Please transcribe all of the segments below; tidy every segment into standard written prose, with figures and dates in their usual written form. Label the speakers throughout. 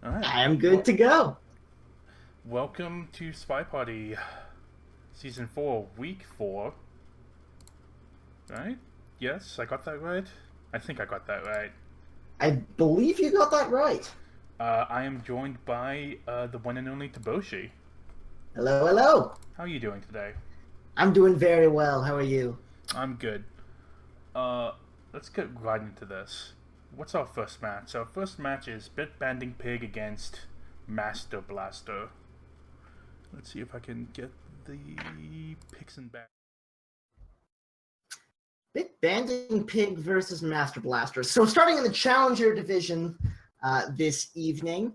Speaker 1: All right.
Speaker 2: I am good to go.
Speaker 1: Welcome to Spy Party, Season 4, Week 4. Right? Yes, I got that right? I think I got that right.
Speaker 2: I believe you got that right.
Speaker 1: I am joined by the one and only Taboshi.
Speaker 2: Hello, hello.
Speaker 1: How are you doing today?
Speaker 2: I'm doing very well. How are you?
Speaker 1: I'm good. Uh, let's get right into this. What's our first match? Our first match is Bitbandingpig against Mastrblastr. Let's see if I can get the picks and back.
Speaker 2: Bitbandingpig versus Mastrblastr. So starting in the Challenger division this evening,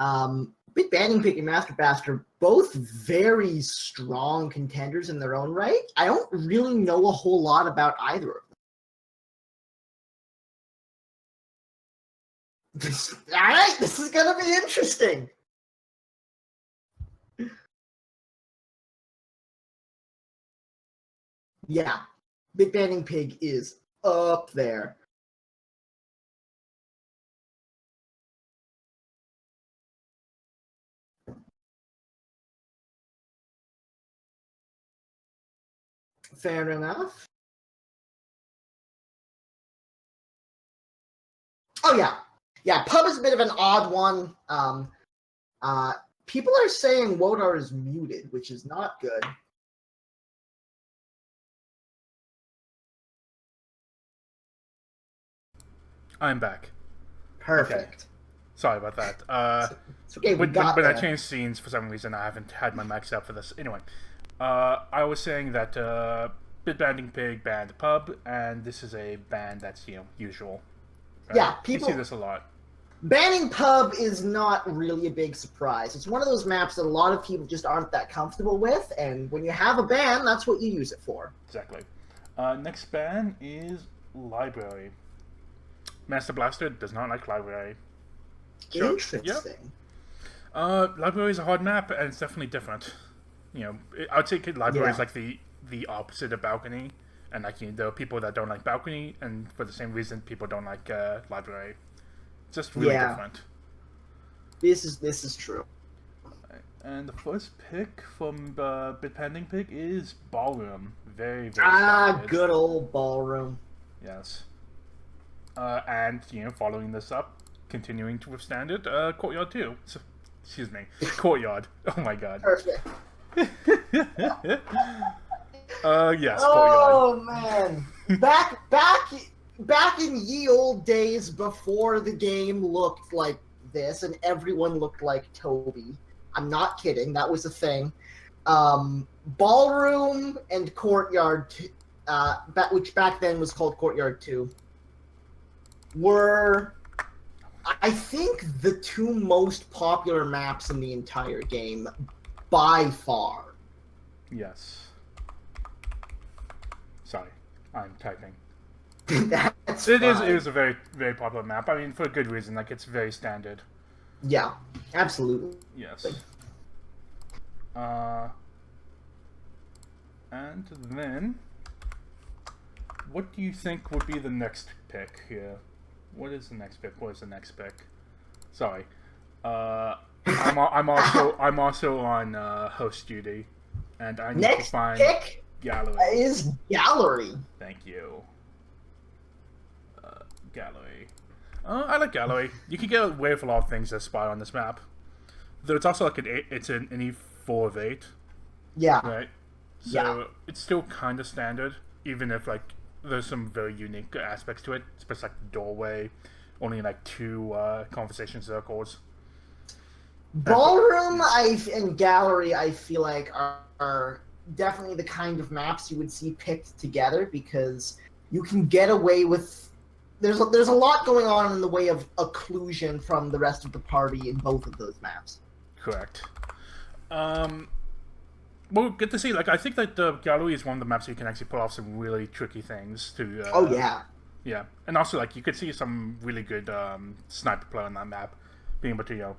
Speaker 2: Bitbandingpig and Mastrblastr, both very strong contenders in their own right. I don't really know a whole lot about either of them. All right, this is going to be interesting. Yeah, Bitbandingpig is up there. Fair enough. Oh yeah. Pub is a bit of an odd one. People are saying Wodar is muted, which is not good.
Speaker 1: I'm back.
Speaker 2: Perfect.
Speaker 1: Okay. Sorry about that.
Speaker 2: It's okay. We got
Speaker 1: when I
Speaker 2: there.
Speaker 1: changed scenes for some reason, I haven't had my mic set up for this. Anyway, I was saying that Bitbandingpig banned Pub, and this is a ban that's usual. Right?
Speaker 2: Yeah,
Speaker 1: You
Speaker 2: people
Speaker 1: see this a lot.
Speaker 2: banning Pub is not really a big surprise. It's one of those maps that a lot of people just aren't that comfortable with, and when you have a ban, that's what you use it for.
Speaker 1: Exactly. Next ban is Library. Mastrblastr does not like Library. So, yeah.
Speaker 2: Interesting.
Speaker 1: Library is a hard map, and it's definitely different. I'd say Library is
Speaker 2: Yeah.
Speaker 1: like the opposite of Balcony, and like there are people that don't like Balcony, and for the same reason, people don't like Library. It's just really
Speaker 2: Yeah.
Speaker 1: different.
Speaker 2: This is true.
Speaker 1: And the first pick from Bitpanding Pig is Ballroom. Very standard.
Speaker 2: Good old ballroom.
Speaker 1: Yes. And following this up, continuing to withstand it, Courtyard 2. So, excuse me, Courtyard. Oh my god.
Speaker 2: Perfect.
Speaker 1: Yes,
Speaker 2: Oh
Speaker 1: Courtyard.
Speaker 2: man, back in ye old days before the game looked like this and everyone looked like Toby. I'm not kidding. That was a thing. Ballroom and Courtyard, which back then was called Courtyard 2, were, I think, the two most popular maps in the entire game by far.
Speaker 1: Yes. Sorry, I'm typing.
Speaker 2: That's
Speaker 1: It
Speaker 2: fine.
Speaker 1: is a very, very popular map. I mean, for a good reason. Like, it's very standard.
Speaker 2: Yeah, absolutely.
Speaker 1: Yes. And then, what do you think would be the next pick here? What is the next pick? What is the next pick? Sorry. I'm also on host duty, and I need to
Speaker 2: Next
Speaker 1: find
Speaker 2: pick
Speaker 1: gallery.
Speaker 2: is Gallery.
Speaker 1: Thank you. Gallery. I like gallery. You can get away with a lot of things that spy on this map. Though it's also like it's an E4 of 8,
Speaker 2: Yeah,
Speaker 1: right? So
Speaker 2: yeah.
Speaker 1: it's still kind of standard, even if like there's some very unique aspects to it. Especially like the doorway, only like 2 conversation circles.
Speaker 2: Ballroom and Gallery, I feel like are definitely the kind of maps you would see picked together because you can get away with. There's a lot going on in the way of occlusion from the rest of the party in both of those maps.
Speaker 1: Correct. Well, good to see. Like, I think that the gallery is one of the maps where you can actually pull off some really tricky things.
Speaker 2: Oh yeah,
Speaker 1: Yeah, and also like you could see some really good sniper play on that map, being able to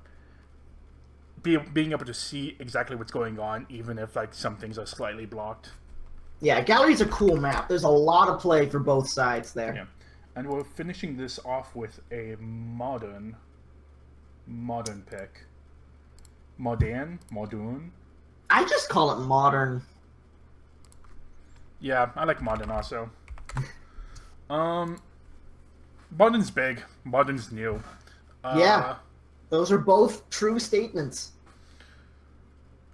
Speaker 1: being able to see exactly what's going on, even if like some things are slightly blocked.
Speaker 2: yeah. Gallery's a cool map. There's a lot of play for both sides there.
Speaker 1: Yeah, and we're finishing this off with a modern modern pick. Modern.
Speaker 2: I just call it modern.
Speaker 1: Yeah, I like modern also. Modern's big. Modern's new.
Speaker 2: Yeah, those are both true statements.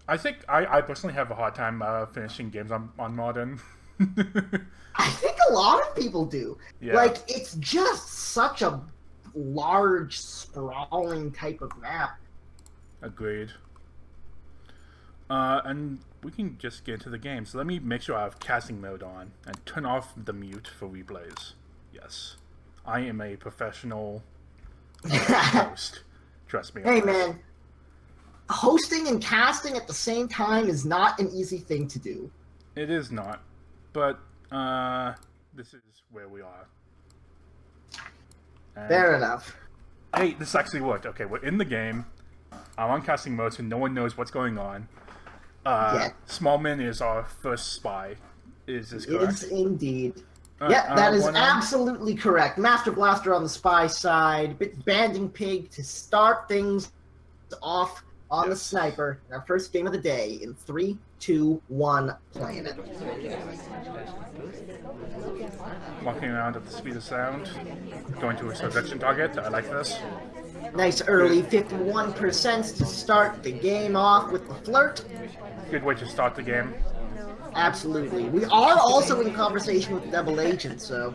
Speaker 1: I think I personally have a hard time finishing games on modern.
Speaker 2: I think a lot of people do.
Speaker 1: Yeah.
Speaker 2: Like, it's just such a large, sprawling type of map.
Speaker 1: Agreed. And we can just get into the game. So let me make sure I have casting mode on and turn off the mute for replays. Yes. I am a professional host. Trust me.
Speaker 2: Hey, man. Hosting and casting at the same time is not an easy thing to do.
Speaker 1: It is not. But this is where we are. And
Speaker 2: Fair enough.
Speaker 1: hey, this actually worked. Okay, we're in the game. I'm on casting mode, so no one knows what's going on. Smallman is our first spy. Is this correct?
Speaker 2: It is indeed. Yeah, that is absolutely correct. Mastrblastr on the spy side, Bitbandingpig to start things off on the sniper. Our first game of the day in 3, 2, 1, playing it.
Speaker 1: Walking around at the speed of sound, going to a selection target. I like this.
Speaker 2: Nice early 51% to start the game off with the flirt.
Speaker 1: Good way to start the game.
Speaker 2: Absolutely. We are also in conversation with double agent, so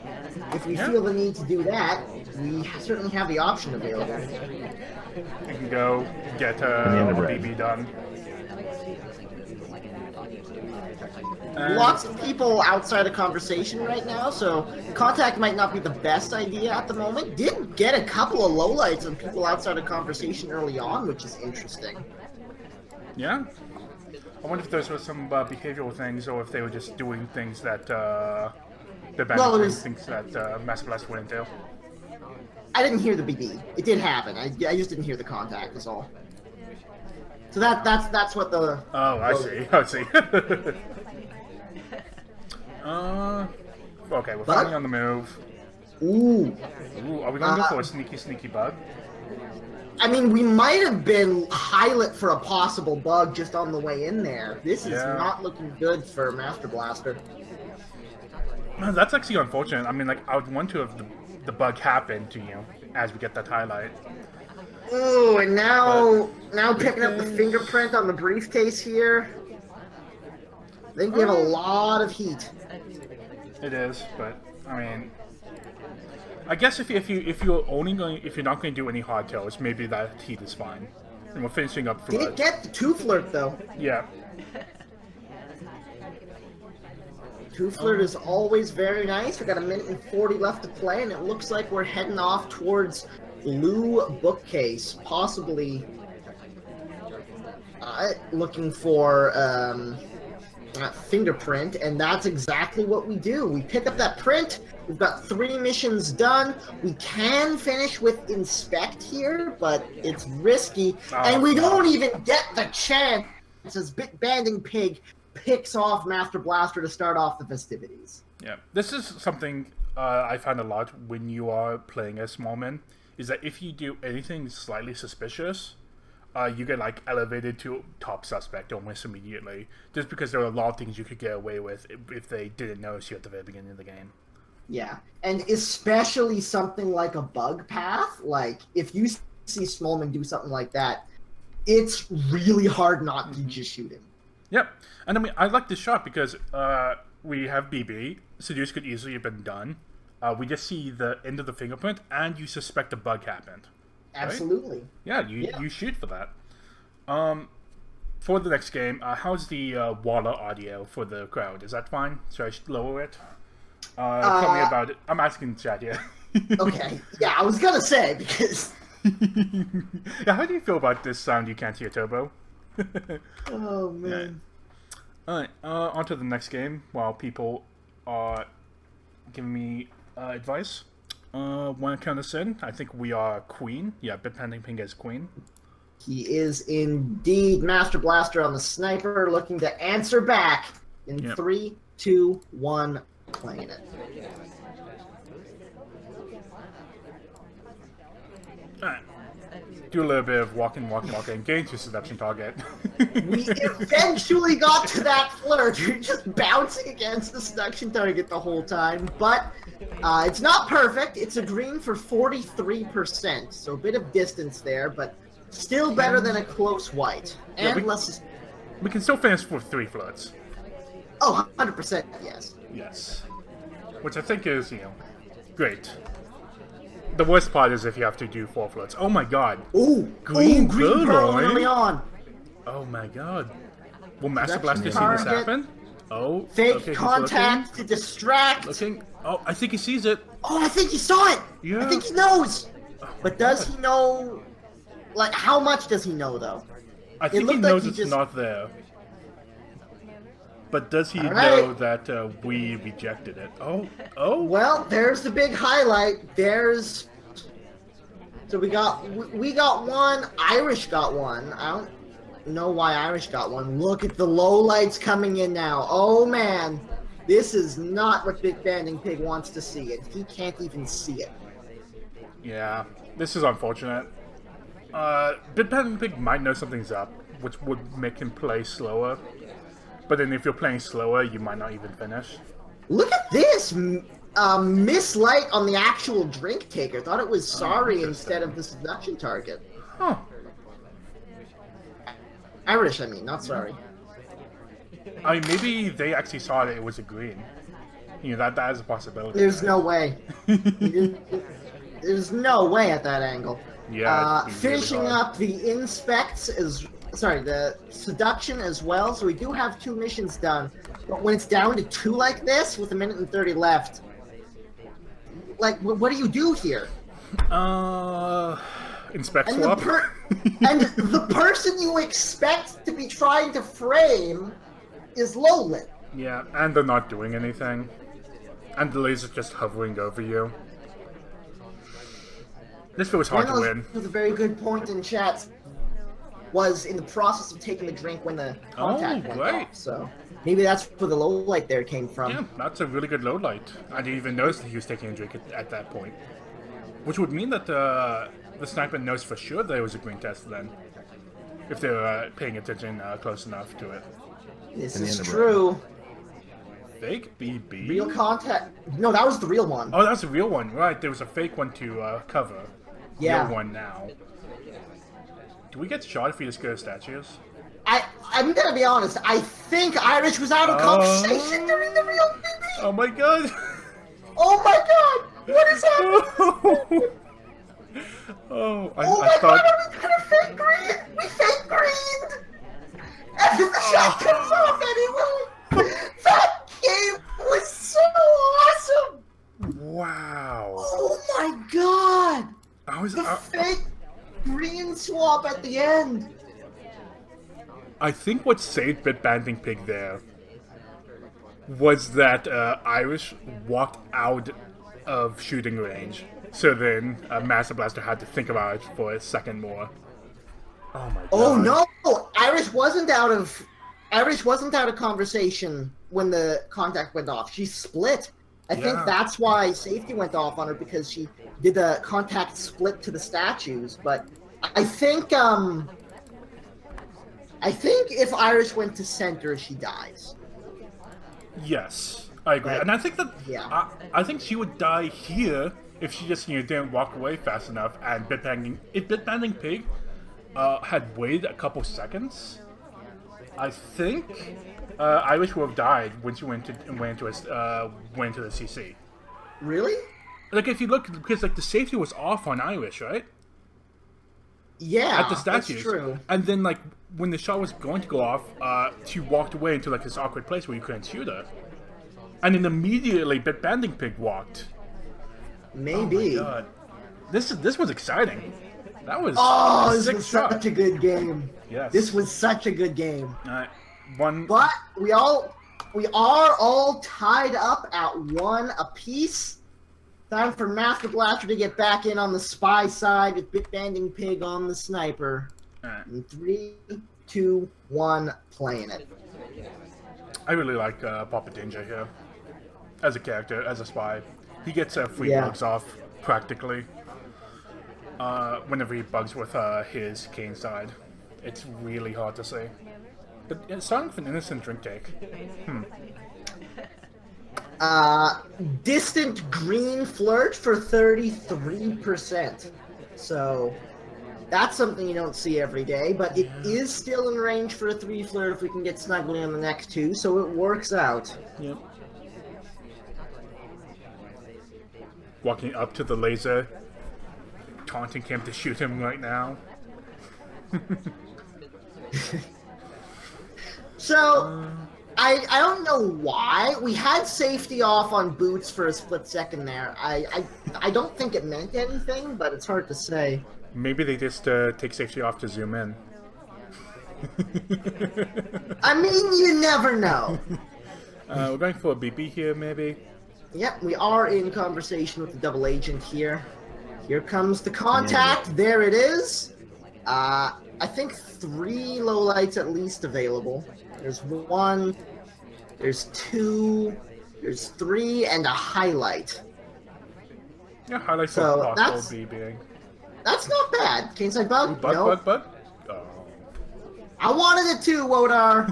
Speaker 2: if we feel the need to do that, we certainly have the option available.
Speaker 1: We can go get a BB done.
Speaker 2: Lots of people outside of conversation right now, so contact might not be the best idea at the moment. Did get a couple of lowlights on people outside of conversation early on, which is interesting.
Speaker 1: Yeah. I wonder if those were some behavioral things, or if they were just doing things that things that Mastrblastr went into.
Speaker 2: I didn't hear the BB. It did happen. I just didn't hear the contact. Is all. So that's what the.
Speaker 1: Oh, I see. Okay, we're finally on the move.
Speaker 2: Ooh,
Speaker 1: are we gonna go for a sneaky bug?
Speaker 2: I mean, we might have been highlight for a possible bug just on the way in there. This is not looking good for Mastrblastr.
Speaker 1: Man, that's actually unfortunate. I mean, like, I would want to have the bug happen to you as we get that highlight.
Speaker 2: Ooh, and now picking up the fingerprint on the briefcase here. I think we have a lot of heat.
Speaker 1: It is, but I mean, I guess if you're not going to do any hard kills, maybe that heat is fine. And we're finishing up.
Speaker 2: Did get the 2 flirt though?
Speaker 1: Yeah.
Speaker 2: 2 flirt is always very nice. We got 1:40 left to play, and it looks like we're heading off towards blue bookcase, possibly looking for fingerprint, and that's exactly what we do. We pick up that print. We've got 3 missions done. We can finish with inspect here, but it's risky, and we don't even get the chance as Bitbandingpig picks off Mastrblastr to start off the festivities.
Speaker 1: Yeah, this is something I find a lot when you are playing as Smallman, is that if you do anything slightly suspicious, you get like elevated to top suspect almost immediately, just because there are a lot of things you could get away with if they didn't notice you at the very beginning of the game.
Speaker 2: Yeah, and especially something like a bug path. Like, if you see Smallman do something like that, it's really hard not to just shoot him.
Speaker 1: Yep, and I mean, I like this shot because we have BB. Seduce could easily have been done. We just see the end of the fingerprint, and you suspect a bug happened.
Speaker 2: Absolutely.
Speaker 1: Right? Yeah, you shoot for that. For the next game, how's the Waller audio for the crowd? Is that fine? Should I lower it? Tell me about it. I'm asking chat here.
Speaker 2: Okay. Yeah, I was gonna say, because...
Speaker 1: Yeah, how do you feel about this sound you can't hear, Turbo?
Speaker 2: Oh, man.
Speaker 1: Alright, on to the next game, while people are giving me advice. One count us in. I think we are Queen. Yeah, Bitbandingpig is Queen.
Speaker 2: He is indeed Mastrblastr on the sniper, looking to answer back in 3, 2, 1, playing it.
Speaker 1: Alright. do a little bit of walking, gain to seduction target.
Speaker 2: We eventually got to that flirt. You're just bouncing against the seduction target the whole time, but it's not perfect. It's a green for 43%, so a bit of distance there, but still better than a close white. And
Speaker 1: we can still finish for 3 flirts.
Speaker 2: Oh, 100%, yes.
Speaker 1: Yes. Which I think is, great. The worst part is if you have to do 4 flirts. Oh my god.
Speaker 2: Ooh, green pearl early on.
Speaker 1: Oh my god. Will Mastrblastr see this happen? Oh,
Speaker 2: fake contact to distract.
Speaker 1: Looking. Oh, I think he sees it.
Speaker 2: Oh, I think he saw it. Yeah. I think he knows. Oh, but does he know? Like, how much does he know, though?
Speaker 1: I think he knows it's not there. But does he know that we rejected it? Oh.
Speaker 2: Well, there's the big highlight. So we got one. Irish got one. I don't know why Irish got one. Look at the low lights coming in now. Oh man, this is not what Bitbandingpig wants to see, and he can't even see it.
Speaker 1: Yeah, this is unfortunate. Bitbandingpig might know something's up, which would make him play slower. But then if you're playing slower, you might not even finish.
Speaker 2: Look at this! Mislight on the actual drink taker. Thought it was sorry instead of the seduction target.
Speaker 1: Huh.
Speaker 2: Irish, I mean, not sorry.
Speaker 1: I mean, maybe they actually saw that it was a green. That is a possibility.
Speaker 2: There's no way. There's no way at that angle.
Speaker 1: Yeah.
Speaker 2: Finishing
Speaker 1: really
Speaker 2: up the inspects the seduction as well. So we do have 2 missions done. But when it's down to 2 like this, with 1 minute and 30 left, like, what do you do here?
Speaker 1: Inspect swap.
Speaker 2: And the person you expect to be trying to frame is low lit.
Speaker 1: Yeah, and they're not doing anything. And the laser's just hovering over you. This feels hard to win.
Speaker 2: Was a very good point in chat. Was in the process of taking the drink when the contact went off. So maybe that's where the low light there came from.
Speaker 1: Yeah, that's a really good low light. I didn't even notice that he was taking a drink at that point. Which would mean that the sniper knows for sure there was a green test then. If they were paying attention close enough to it.
Speaker 2: This is true.
Speaker 1: Fake BB?
Speaker 2: Real contact. No, that was the real one.
Speaker 1: Oh, that's the real one. Right, there was a fake one to cover.
Speaker 2: Yeah.
Speaker 1: Real one now. Do we get shot if we just go to statues?
Speaker 2: I'm gonna be honest. I think Irish was out of conversation during the real BB.
Speaker 1: Oh my god!
Speaker 2: Oh my god! What is happening?
Speaker 1: I thought...
Speaker 2: god, are we gonna fake green? We fake greened! And the shot comes off anyway! That game was so awesome!
Speaker 1: Wow.
Speaker 2: Oh my god! The fake green swap at the end!
Speaker 1: I think what saved Bitbandingpig there was that Irish walked out of shooting range. So then Mastrblastr had to think about it for a second more. Oh my god.
Speaker 2: Oh no! Irish wasn't out of conversation when the contact went off. She split. I think that's why safety went off on her, because she did the contact split to the statues. But I think if Irish went to center, she dies.
Speaker 1: Yes, I agree. And I think that I think she would die here if she just didn't walk away fast enough. And Bitbandingpig had waited a couple seconds, I think Irish would have died when she went into the CC.
Speaker 2: Really?
Speaker 1: Like, if you look, because like the safety was off on Irish, right?
Speaker 2: Yeah,
Speaker 1: at the statues.
Speaker 2: That's true.
Speaker 1: And then like when the shot was going to go off, she walked away into like this awkward place where you couldn't shoot her. And then immediately Bitbandingpig walked.
Speaker 2: Maybe.
Speaker 1: Oh my god. This was exciting. That was
Speaker 2: this was such a good game.
Speaker 1: Yes.
Speaker 2: This was such a good game.
Speaker 1: But
Speaker 2: we are all tied up at 1 apiece. Time for Mastrblastr to get back in on the spy side with Bitbandingpig on the sniper. In 3, 2, 1, playing it.
Speaker 1: I really like Papa Danger here. As a character, as a spy. He gets free bugs off, practically. Whenever he bugs with his cane side. It's really hard to say. But it's starting with an innocent drink take.
Speaker 2: Distant green flirt for 33%. So that's something you don't see every day, but it is still in range for a 3 flirt if we can get snuggly on the next 2, so it works out.
Speaker 1: Yep. Walking up to the laser, taunting him to shoot him right now.
Speaker 2: So, I don't know why. We had safety off on boots for a split second there. I don't think it meant anything, but it's hard to say.
Speaker 1: Maybe they just take safety off to zoom in.
Speaker 2: I mean, you never know.
Speaker 1: We're going for a BB here, maybe.
Speaker 2: Yep, we are in conversation with the double agent here. Here comes the contact. There it is. I think 3 lowlights at least available. There's 1, there's 2, there's 3, and a highlight.
Speaker 1: Yeah, highlights
Speaker 2: So
Speaker 1: for possible BBing.
Speaker 2: That's not bad. Kingside bug?
Speaker 1: Bug? Oh.
Speaker 2: I wanted it too, Wodar.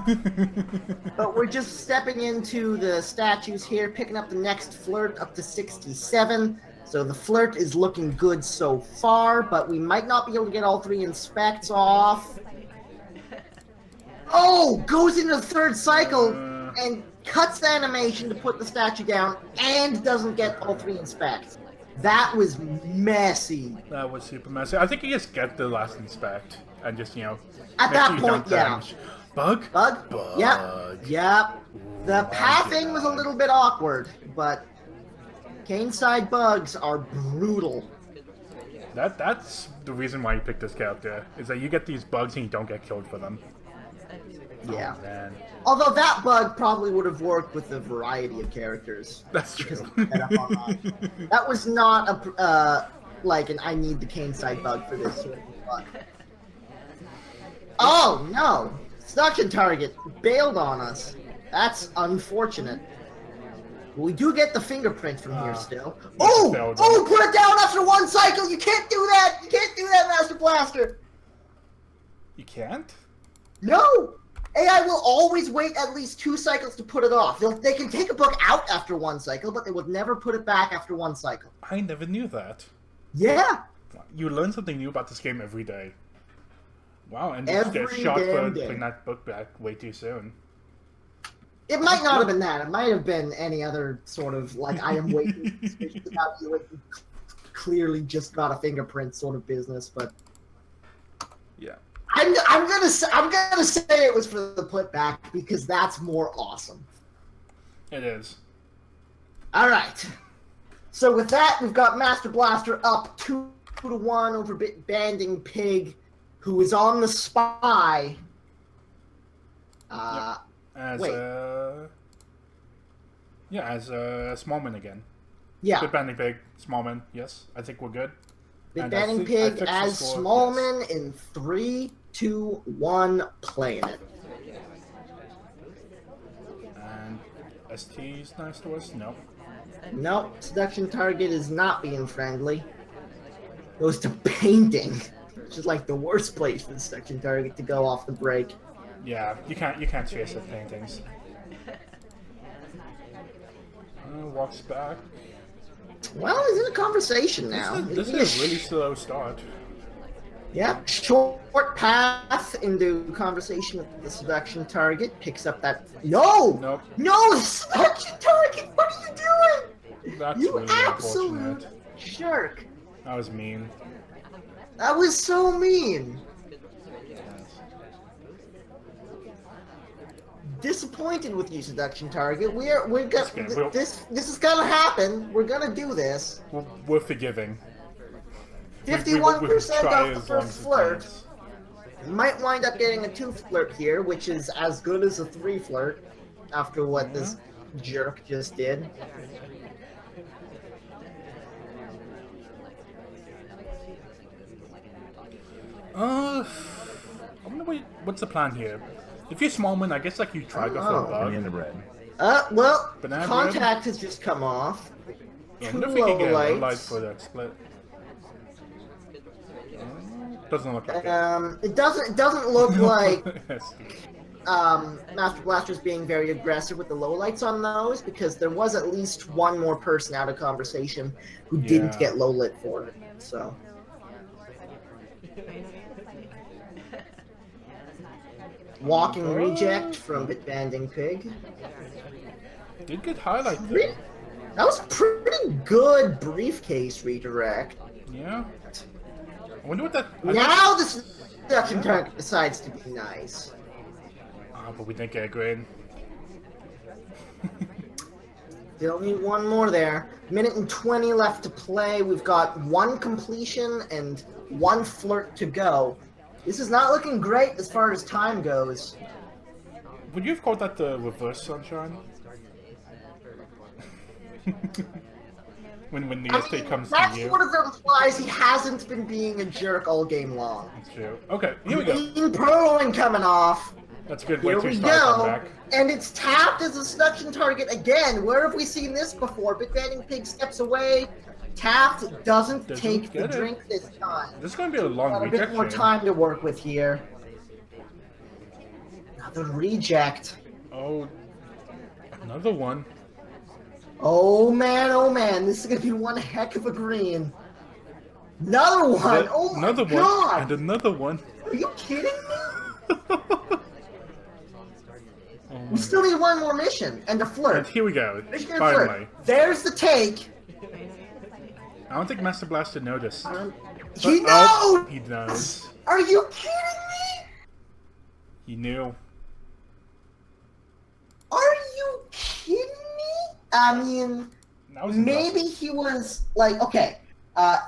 Speaker 2: But we're just stepping into the statues here, picking up the next flirt up to 67. So the flirt is looking good so far, but we might not be able to get all 3 inspects off. Oh! Goes into the 3rd cycle and cuts the animation to put the statue down and doesn't get all 3 inspects. That was messy.
Speaker 1: That was super messy. I think you just get the last inspect and just,
Speaker 2: At that point, yeah.
Speaker 1: damage. Bug?
Speaker 2: Bug? Yep. The pathing was a little bit awkward, but Caneside bugs are brutal.
Speaker 1: That's the reason why you picked this character, is that you get these bugs and you don't get killed for them.
Speaker 2: Yeah.
Speaker 1: Oh, man.
Speaker 2: Although that bug probably would have worked with a variety of characters.
Speaker 1: That's true.
Speaker 2: That was not a like an I need the Caneside bug for this sort of bug. Oh no! Suction target bailed on us. That's unfortunate. We do get the fingerprint from here still. Oh! Put it down after 1 cycle! You can't do that! You can't do that, Mastrblastr!
Speaker 1: You can't?
Speaker 2: No! AI will always wait at least 2 cycles to put it off. They can take a book out after 1 cycle, but they would never put it back after 1 cycle.
Speaker 1: I never knew that.
Speaker 2: Yeah!
Speaker 1: You learn something new about this game every day. Wow, and just get shot for putting that book back way too soon.
Speaker 2: It might not have been that. It might have been any other sort of, like, I am waiting suspicious about you. Like, clearly just got a fingerprint sort of business, but...
Speaker 1: Yeah.
Speaker 2: I'm gonna say it was for the put back because that's more awesome.
Speaker 1: It is.
Speaker 2: All right. So with that, we've got Mastrblastr up 2-1 over Bitbandingpig, who is on the spy.
Speaker 1: Yep. As Smallman again.
Speaker 2: Yeah.
Speaker 1: Bitbandingpig, Smallman. Yes, I think we're good.
Speaker 2: Bitbandingpig as Smallman, yes. In 3, 2, 1, playing it.
Speaker 1: And ST's nice to us? No.
Speaker 2: Nope. Seduction target is not being friendly. Goes to painting, which is like the worst place for the seduction target to go off the break.
Speaker 1: Yeah, you can't chase with paintings. Walks back.
Speaker 2: Well, he's in a conversation now.
Speaker 1: This is a really slow start.
Speaker 2: Yep, short path into conversation with the seduction target. Picks up that... No!
Speaker 1: Nope.
Speaker 2: No, the seduction target! What are you doing?
Speaker 1: That's
Speaker 2: you
Speaker 1: really
Speaker 2: absolute jerk.
Speaker 1: That was mean.
Speaker 2: That was so mean. Disappointed with you, seduction target. We're gonna this is gonna happen. We're gonna do this.
Speaker 1: We're forgiving.
Speaker 2: 51% off the first flirt. Might wind up getting a 2 flirt here, which is as good as a 3 flirt after what this jerk just did.
Speaker 1: I wonder what's the plan here. If you're Smallman, I guess like you try to go for a bug.
Speaker 3: In the red.
Speaker 2: Well, contact has just come off.
Speaker 1: Yeah, I wonder if we can get a light for that split. Doesn't look like it.
Speaker 2: It doesn't look like
Speaker 1: Yes.
Speaker 2: Mastrblastr is being very aggressive with the lowlights on those, because there was at least one more person out of conversation who didn't
Speaker 1: Yeah.
Speaker 2: get lowlit for it. So walking reject from Bitbandingpig.
Speaker 1: Did get highlight though.
Speaker 2: That was pretty good briefcase redirect.
Speaker 1: Yeah. I wonder what that.
Speaker 2: Now this seduction target decides to be nice.
Speaker 1: But we didn't get a grade.
Speaker 2: Still need one more there. Minute and 20 left to play. We've got one completion and one flirt to go. This is not looking great as far as time goes.
Speaker 1: Would you have called that the reverse sunshine? when the estate comes to
Speaker 2: that
Speaker 1: you.
Speaker 2: sort of implies he hasn't been being a jerk all game long.
Speaker 1: That's true. Okay, here we go.
Speaker 2: Green Purloin coming off.
Speaker 1: That's a good
Speaker 2: Here
Speaker 1: way to
Speaker 2: we
Speaker 1: start
Speaker 2: go.
Speaker 1: comeback.
Speaker 2: And it's tapped as a seduction target again. Where have we seen this before? Bitbandingpig steps away. Tapped doesn't take the
Speaker 1: get it.
Speaker 2: drink this time.
Speaker 1: This is going to be a long
Speaker 2: Got a bit
Speaker 1: rejection.
Speaker 2: more time to work with here. Another reject.
Speaker 1: Oh, another one.
Speaker 2: Oh man, this is gonna be one heck of a green. Another one. Oh my
Speaker 1: Another one.
Speaker 2: god.
Speaker 1: And another one.
Speaker 2: Are you kidding me?
Speaker 1: Oh
Speaker 2: We still need one more mission and a
Speaker 1: And
Speaker 2: flirt.
Speaker 1: here we go.
Speaker 2: Mission and
Speaker 1: Finally.
Speaker 2: flirt. There's the take.
Speaker 1: I don't think Mastrblastr noticed.
Speaker 2: He knows.
Speaker 1: Oh, he knows.
Speaker 2: Are you kidding me?
Speaker 1: He knew.
Speaker 2: Are you kidding me? I mean,
Speaker 1: That was
Speaker 2: maybe he was like, okay,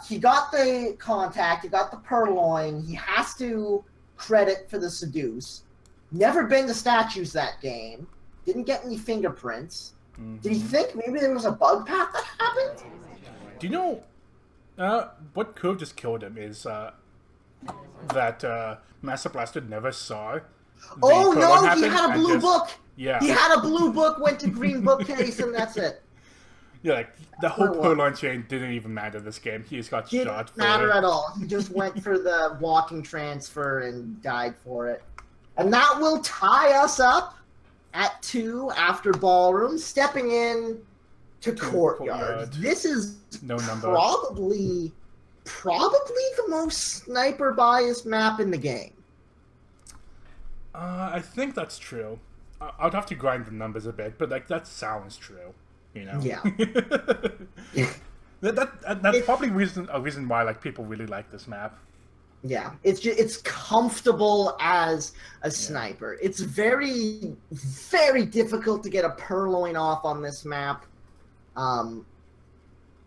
Speaker 2: he got the contact, he got the purloin, he has to credit for the seduce. Never been to statues that game. Didn't get any fingerprints. Did he think maybe there was a bug path that happened?
Speaker 1: Do you know what could have just killed him is that Mastrblastr never saw the
Speaker 2: Oh
Speaker 1: purloin
Speaker 2: no, he
Speaker 1: happen
Speaker 2: had a
Speaker 1: and
Speaker 2: blue
Speaker 1: just-
Speaker 2: book.
Speaker 1: Yeah.
Speaker 2: He had a blue book, went to green bookcase, and that's it.
Speaker 1: Yeah, like the whole
Speaker 2: Purloin.
Speaker 1: purloin chain didn't even matter this game. He just got shot
Speaker 2: Didn't
Speaker 1: for
Speaker 2: matter
Speaker 1: it.
Speaker 2: at all. He just went for the walking transfer and died for it. And that will tie us up at 2 after ballroom, stepping in to courtyard.
Speaker 1: courtyard.
Speaker 2: This is
Speaker 1: No number.
Speaker 2: probably the most sniper biased map in the game.
Speaker 1: I think that's true. I'd have to grind the numbers a bit, but like that sounds true. You know.
Speaker 2: Yeah.
Speaker 1: That's probably a reason why like people really like this map.
Speaker 2: Yeah, it's comfortable as a sniper. It's very, very difficult to get a purloin off on this map.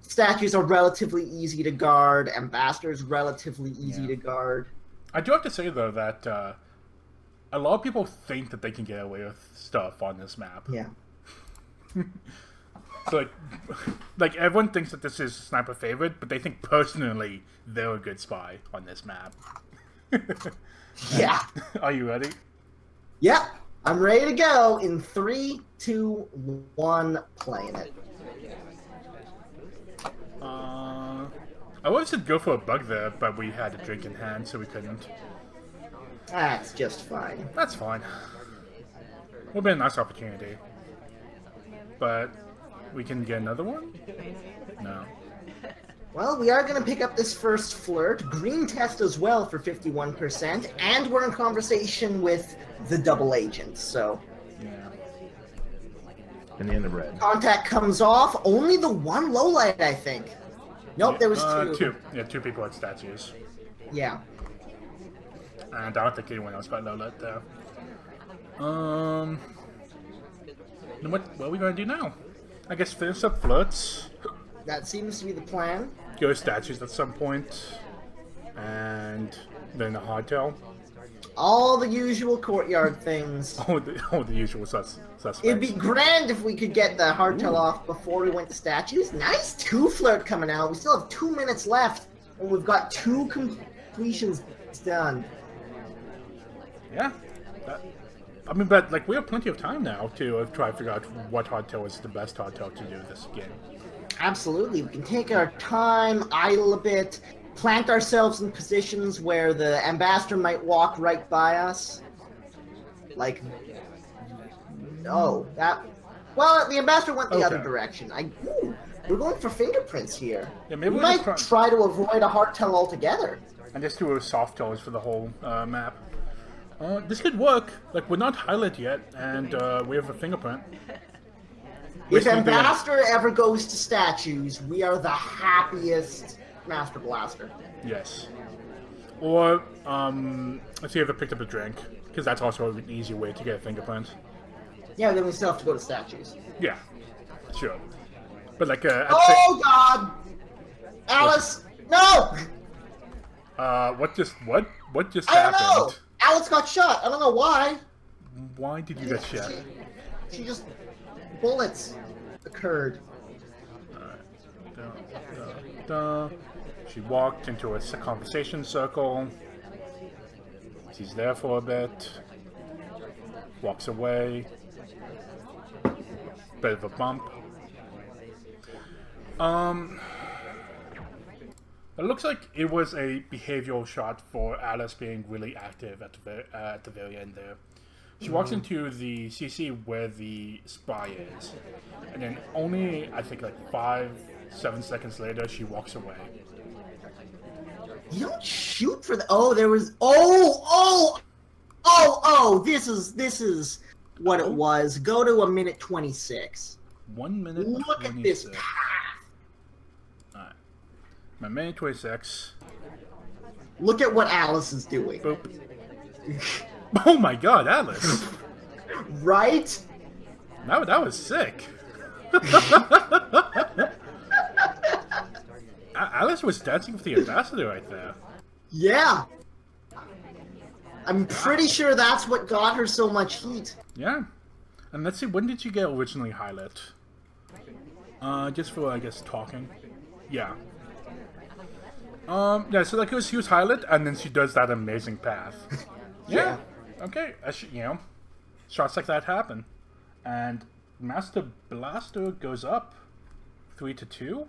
Speaker 2: Statues are relatively easy to guard. Ambassadors relatively easy to guard.
Speaker 1: I do have to say though that a lot of people think that they can get away with stuff on this map.
Speaker 2: Yeah.
Speaker 1: So like everyone thinks that this is sniper favorite, but they think personally they're a good spy on this map.
Speaker 2: Yeah.
Speaker 1: Are you ready?
Speaker 2: Yep. I'm ready to go in 3, 2, 1, playing it.
Speaker 1: I would have said go for a bug there, but we had a drink in hand, so we couldn't.
Speaker 2: That's just fine.
Speaker 1: That's fine. Would be a nice opportunity. But we can get another one? No.
Speaker 2: Well, we are going to pick up this first flirt. Green test as well for 51%, and we're in conversation with the double agent, so...
Speaker 1: Yeah.
Speaker 3: And the end of red.
Speaker 2: Contact comes off. Only the one low light, I think. Nope, there was two.
Speaker 1: Two. Yeah, two people had statues.
Speaker 2: Yeah.
Speaker 1: And I don't think anyone else got low light there. Then what are we going to do now? I guess finish up flirts.
Speaker 2: That seems to be the plan.
Speaker 1: Go statues at some point. And then a hardtail.
Speaker 2: All the usual courtyard things.
Speaker 1: All the usual suspects.
Speaker 2: It'd be grand if we could get the hardtail off before we went to statues. Nice 2 flirt coming out. We still have 2 minutes left, and we've got 2 completions done.
Speaker 1: Yeah. I mean, but like we have plenty of time now to try to figure out what hardtail is the best hardtail to do this game.
Speaker 2: Absolutely. We can take our time, idle a bit, plant ourselves in positions where the ambassador might walk right by us. Like, oh, that... Well, the ambassador went the other direction. Ooh, we're going for fingerprints here.
Speaker 1: Yeah, maybe
Speaker 2: we might try to avoid a hardtail altogether.
Speaker 1: And just do a soft toes for the whole map. This could work. Like, we're not highlighted yet, and we have a fingerprint.
Speaker 2: If Ambassador ever goes to statues, we are the happiest Mastrblastr.
Speaker 1: Yes. Or, let's see if I picked up a drink, because that's also an easy way to get a fingerprint.
Speaker 2: Yeah, then we still have to go to statues.
Speaker 1: Yeah, sure. But like,
Speaker 2: oh God! Alice, no!
Speaker 1: What just happened?
Speaker 2: I don't know! Alice got shot. I don't know why.
Speaker 1: Why did you get shot?
Speaker 2: She just... Bullets occurred.
Speaker 1: She walked into a conversation circle. She's there for a bit. Walks away. Bit of a bump. It looks like it was a behavioral shot for Alice being really active at the very end there. She walks into the CC where the spy is, and then only, I think, like 5-7 seconds later, she walks away.
Speaker 2: You don't shoot for the... Oh, there was... This is what it was. Go to 1:26.
Speaker 1: 1 minute.
Speaker 2: Look
Speaker 1: 26.
Speaker 2: at this path.
Speaker 1: Alright. My minute 26.
Speaker 2: Look at what Alice is doing.
Speaker 1: Boop. Oh my God, Alice!
Speaker 2: Right?
Speaker 1: That was sick. Alice was dancing with the ambassador right there.
Speaker 2: Yeah. I'm pretty sure that's what got her so much heat.
Speaker 1: Yeah. And let's see, when did you get originally highlight? Just for, I guess, talking. Yeah. Yeah, so like she was highlight, and then she does that amazing path. Yeah. Okay, shots like that happen. And Mastrblastr goes up 3-2.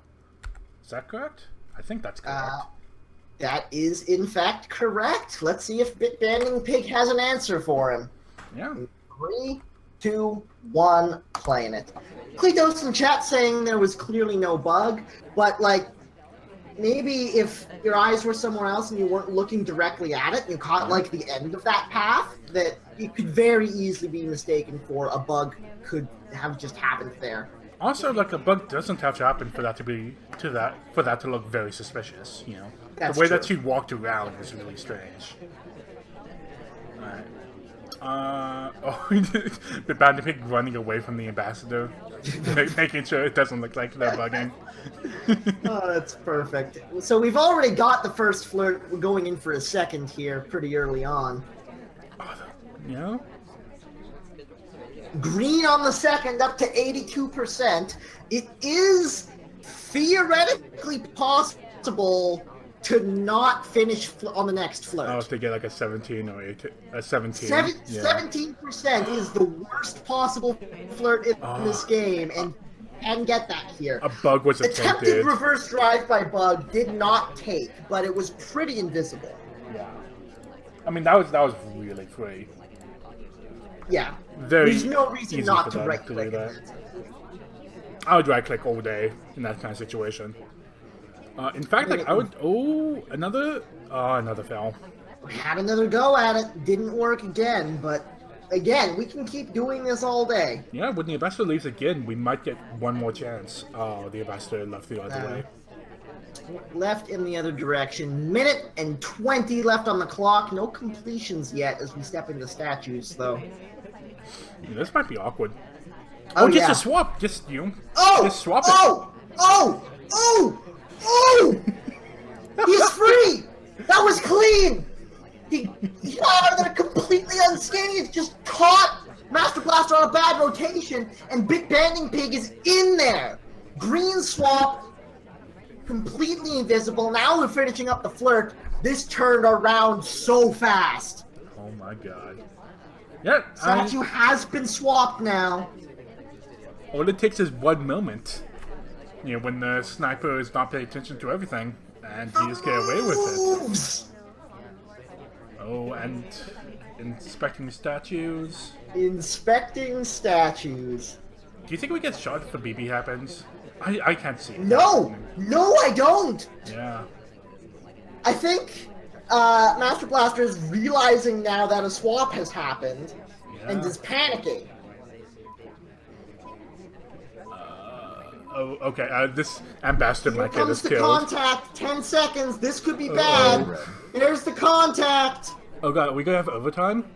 Speaker 1: Is that correct? I think that's correct.
Speaker 2: That is, in fact, correct. Let's see if Bitbandingpig has an answer for him.
Speaker 1: Yeah.
Speaker 2: 3, 2, 1, playing it. Cletos in chat saying there was clearly no bug, but, like, maybe if your eyes were somewhere else and you weren't looking directly at it, and you caught, like, the end of that path, that it could very easily be mistaken for a bug could have just happened there.
Speaker 1: Also, like, a bug doesn't have to happen for that to look very suspicious, you know?
Speaker 2: That's
Speaker 1: the way
Speaker 2: true.
Speaker 1: that she walked around was really strange. Alright. Bitbandingpig running away from the ambassador, making sure it doesn't look like they're bugging.
Speaker 2: Oh, that's perfect. So we've already got the first flirt. We're going in for a second here pretty early on.
Speaker 1: Yeah?
Speaker 2: Green on the second, up to 82%. It is theoretically possible to not finish on the next flirt.
Speaker 1: Oh, if they get like a 17 or a 17.
Speaker 2: 17% is the worst possible flirt in this game, and get that here.
Speaker 1: A bug was attempted.
Speaker 2: Reverse drive-by bug did not take, but it was pretty invisible.
Speaker 1: Yeah. I mean, that was really free.
Speaker 2: Yeah.
Speaker 1: Very
Speaker 2: There's no reason not to right-click
Speaker 1: that. I would right-click all day in that kind of situation. In fact, like, I would... Oh, another fail.
Speaker 2: We had another go at it. Didn't work again, but... Again, we can keep doing this all day.
Speaker 1: Yeah, when the ambassador leaves again, we might get one more chance. Oh, the ambassador left the other way.
Speaker 2: Left in the other direction. 1:20 left on the clock. No completions yet as we step into statues, though.
Speaker 1: Yeah, this might be awkward.
Speaker 2: Oh,
Speaker 1: just
Speaker 2: yeah.
Speaker 1: a swap. Just, just swap
Speaker 2: it. He's free! That was clean! He got out of there completely unscathed, just caught Mastrblastr on a bad rotation, and Bitbandingpig is in there! Green swap, completely invisible. Now we're finishing up the flirt. This turned around so fast.
Speaker 1: Oh my God. Yeah,
Speaker 2: Statue has been swapped now.
Speaker 1: All it takes is one moment. You know, when the sniper is not paying attention to everything, And he just get away with it.
Speaker 2: Moves!
Speaker 1: Oh, and inspecting statues.
Speaker 2: Inspecting statues.
Speaker 1: Do you think we get shot if the BB happens? I can't see it.
Speaker 2: No! No, I don't!
Speaker 1: Yeah.
Speaker 2: I think Mastrblastr is realizing now that a swap has happened and is panicking.
Speaker 1: Oh, okay. This ambassador
Speaker 2: Here
Speaker 1: might get
Speaker 2: comes
Speaker 1: us
Speaker 2: the
Speaker 1: killed.
Speaker 2: contact. 10 seconds. This could be bad. There's the contact.
Speaker 1: Oh god, are we gonna have overtime?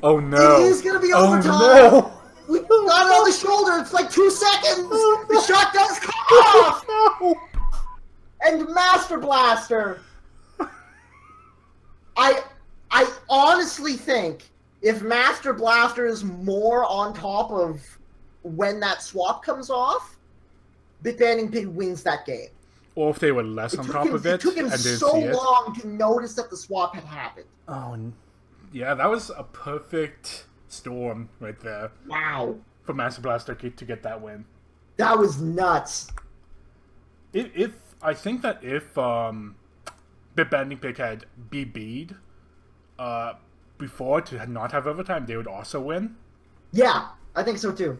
Speaker 1: Oh no.
Speaker 2: It is gonna be
Speaker 1: Oh
Speaker 2: overtime.
Speaker 1: no.
Speaker 2: We got it on the shoulder. It's like 2 seconds. The shot does come off.
Speaker 1: No.
Speaker 2: And Mastrblastr. I honestly think if Mastrblastr is more on top of when that swap comes off, Bitbandingpig wins that game.
Speaker 1: Or if they were less on top of it.
Speaker 2: It took him
Speaker 1: and didn't
Speaker 2: so
Speaker 1: see it.
Speaker 2: long to notice that the swap had happened.
Speaker 1: Oh, yeah, that was a perfect storm right there
Speaker 2: Wow.
Speaker 1: for Mastrblastr to get that win.
Speaker 2: That was nuts.
Speaker 1: I think that if Bitbandingpig had BB'd before to not have overtime, they would also win.
Speaker 2: Yeah, I think so too.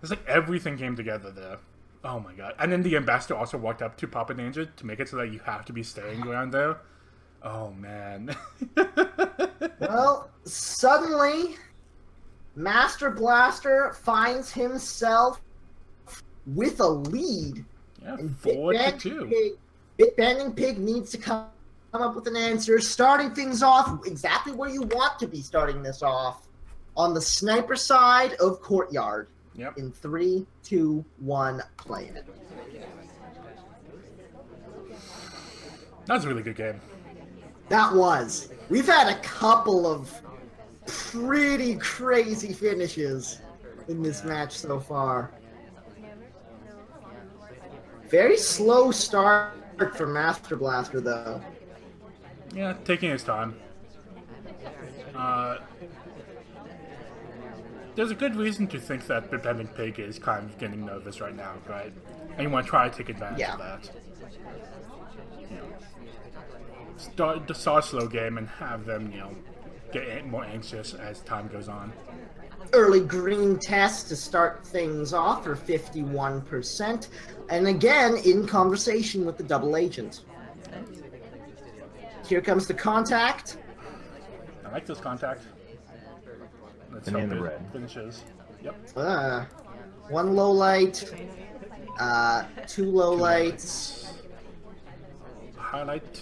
Speaker 1: It's like everything came together there. Oh my god. And then the ambassador also walked up to Papa Danger to make it so that you have to be staying around there. Oh man.
Speaker 2: Well, suddenly, Mastrblastr finds himself with a lead.
Speaker 1: Yeah,
Speaker 2: And
Speaker 1: 4-2.
Speaker 2: Bitbandingpig needs to come up with an answer, starting things off exactly where you want to be starting this off, on the sniper side of Courtyard.
Speaker 1: Yep.
Speaker 2: In 3, 2, 1, play it.
Speaker 1: That was a really good game.
Speaker 2: That was. We've had a couple of pretty crazy finishes in this match so far. Very slow start for Mastrblastr, though.
Speaker 1: Yeah, taking his time. There's a good reason to think that Bitbandingpig is kind of getting nervous right now, right? And you want to try to take advantage of that. You know, start a slow game and have them, get more anxious as time goes on.
Speaker 2: Early green test to start things off for 51%. And again, in conversation with the double agent. Here comes the contact.
Speaker 1: I like this contact. Let's
Speaker 3: And in
Speaker 1: hope
Speaker 3: the
Speaker 1: it
Speaker 3: red.
Speaker 1: finishes. Yep.
Speaker 2: 1 low light. 2 low lights.
Speaker 1: Highlight.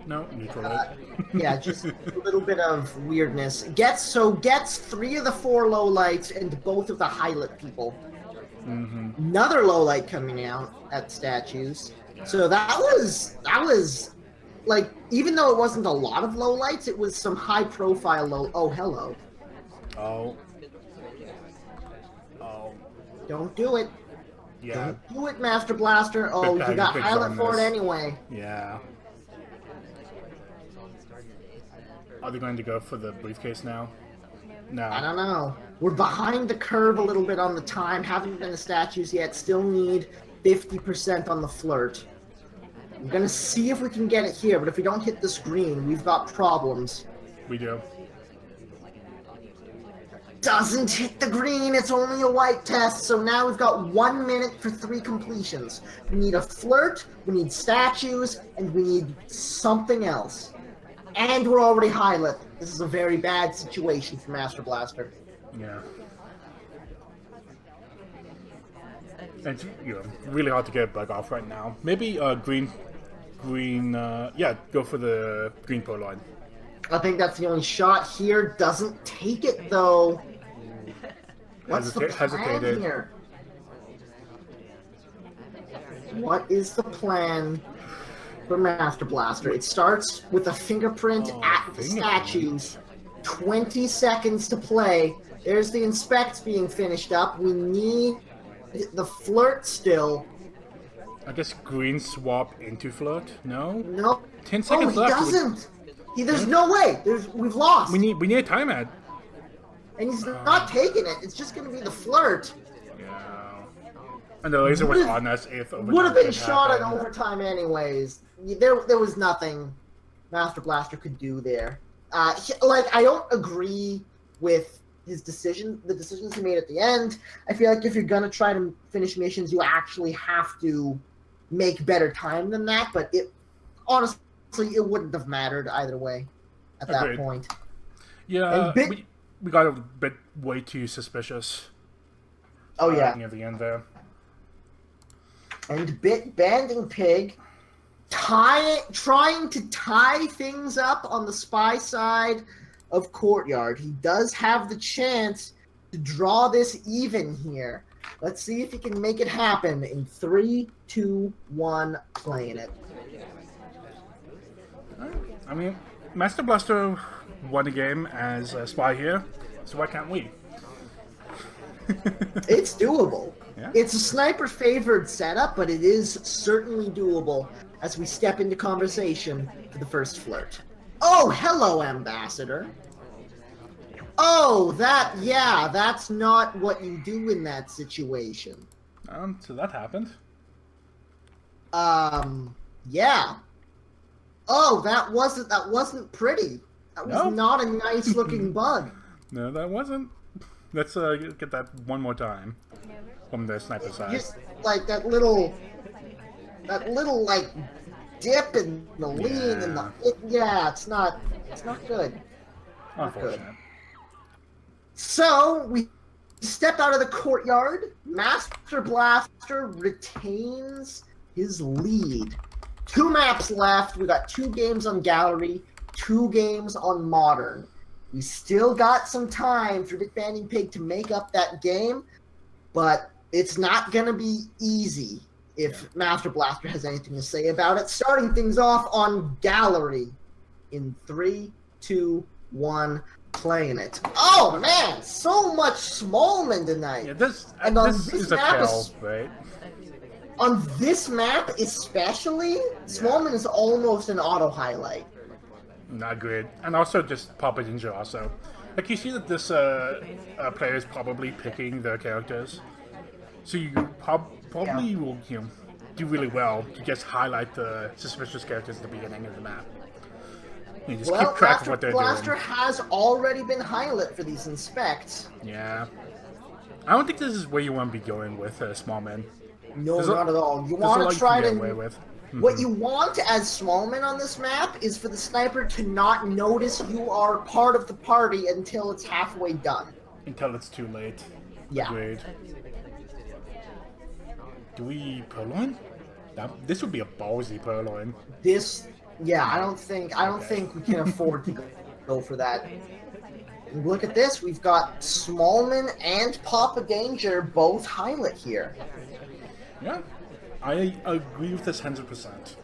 Speaker 1: No, neutral light.
Speaker 2: Yeah, just a little bit of weirdness. Gets 3 of the 4 low lights and both of the highlight people. Another low light coming out at statues. So that was like, even though it wasn't a lot of low lights, it was some high profile low. Oh, hello.
Speaker 1: Oh.
Speaker 2: Don't do it.
Speaker 1: Yeah.
Speaker 2: Don't do it, Mastrblastr. Oh, you got
Speaker 1: Bitbandingpig's
Speaker 2: highlight
Speaker 1: on
Speaker 2: for it
Speaker 1: this.
Speaker 2: anyway.
Speaker 1: Yeah. Are they going to go for the briefcase now? No.
Speaker 2: I don't know. We're behind the curve a little bit on the time. Haven't been to statues yet. Still need 50% on the flirt. I'm gonna see if we can get it here, but if we don't hit this green, we've got problems.
Speaker 1: We do.
Speaker 2: Doesn't hit the green, it's only a white test, so now we've got 1 minute for 3 completions. We need a flirt, we need statues, and we need something else. And we're already highlight. This is a very bad situation for Mastrblastr.
Speaker 1: Yeah. It's really hard to get a bug off right now. Maybe green. Yeah, go for the green pole line.
Speaker 2: I think that's the only shot here. Doesn't take it though. What's the plan
Speaker 1: Hesitated.
Speaker 2: here? What is the plan for Mastrblastr? It starts with a fingerprint at the
Speaker 1: fingerprint.
Speaker 2: statues. 20 seconds to play. There's the inspects being finished up. We need the flirt still.
Speaker 1: I guess green swap into float. No.
Speaker 2: No.
Speaker 1: 10 seconds
Speaker 2: he
Speaker 1: left.
Speaker 2: doesn't. There's no way. We've lost.
Speaker 1: We need a timeout.
Speaker 2: And he's not taking it. It's just going to be the flirt.
Speaker 1: Yeah. And the laser was on us if overtime
Speaker 2: would have been
Speaker 1: did
Speaker 2: shot in
Speaker 1: happen.
Speaker 2: overtime anyways. There was nothing Mastrblastr could do there. Like, I don't agree with the decisions he made at the end. I feel like if you're gonna try to finish missions, you actually have to make better time than that. But honestly, it wouldn't have mattered either way at that
Speaker 1: Agreed.
Speaker 2: point.
Speaker 1: Yeah,
Speaker 2: And
Speaker 1: we got a bit way too suspicious.
Speaker 2: Oh yeah,
Speaker 1: Near the end there.
Speaker 2: and Bitbandingpig trying to tie things up on the spy side of Courtyard. He does have the chance to draw this even here. Let's see if he can make it happen in 3, 2, 1, playing it.
Speaker 1: I mean, Mastrblastr won the game as a spy here, so why can't we?
Speaker 2: It's doable.
Speaker 1: Yeah.
Speaker 2: It's a sniper-favored setup, but it is certainly doable as we step into conversation for the first flirt. Oh, hello, Ambassador. Oh, that's not what you do in that situation.
Speaker 1: So that happened.
Speaker 2: Yeah. Oh, that wasn't pretty. That was
Speaker 1: Nope.
Speaker 2: not a nice-looking bug.
Speaker 1: No, that wasn't. Let's get that one more time from the sniper side.
Speaker 2: Just like that little like dip and the lean and it's not good.
Speaker 1: Unfortunate.
Speaker 2: So we step out of the courtyard. Mastrblastr retains his lead. 2 maps left. We got 2 games on Gallery, 2 games on Modern. We still got some time for Bitbandingpig to make up that game, but it's not going to be easy if Mastrblastr has anything to say about it. Starting things off on Gallery in 3, 2, 1, playing it. Oh man, so much Smallman tonight.
Speaker 1: Yeah, this
Speaker 2: this
Speaker 1: is a
Speaker 2: map
Speaker 1: tell, right?
Speaker 2: On this map especially, Smallman is almost an auto highlight.
Speaker 1: Not good. And also just Papa Ninja also. Like, you see that this player is probably picking their characters. So you probably will do really well to just highlight the suspicious characters at the beginning of the map. You just keep track of what they're doing.
Speaker 2: Mastrblastr has already been highlight for these inspects.
Speaker 1: Yeah. I don't think this is where you want to be going with Smallman.
Speaker 2: No, not at all. You want to try to... What you want as Smallman on this map is for the sniper to not notice you are part of the party until it's halfway done.
Speaker 1: Until it's too late.
Speaker 2: Yeah.
Speaker 1: Agreed. Do we purloin? This would be a ballsy purloin.
Speaker 2: I don't think we can afford to go for that. And look at this, we've got Smallman and Papa Danger both highlight here.
Speaker 1: Yeah. I agree with this 100%.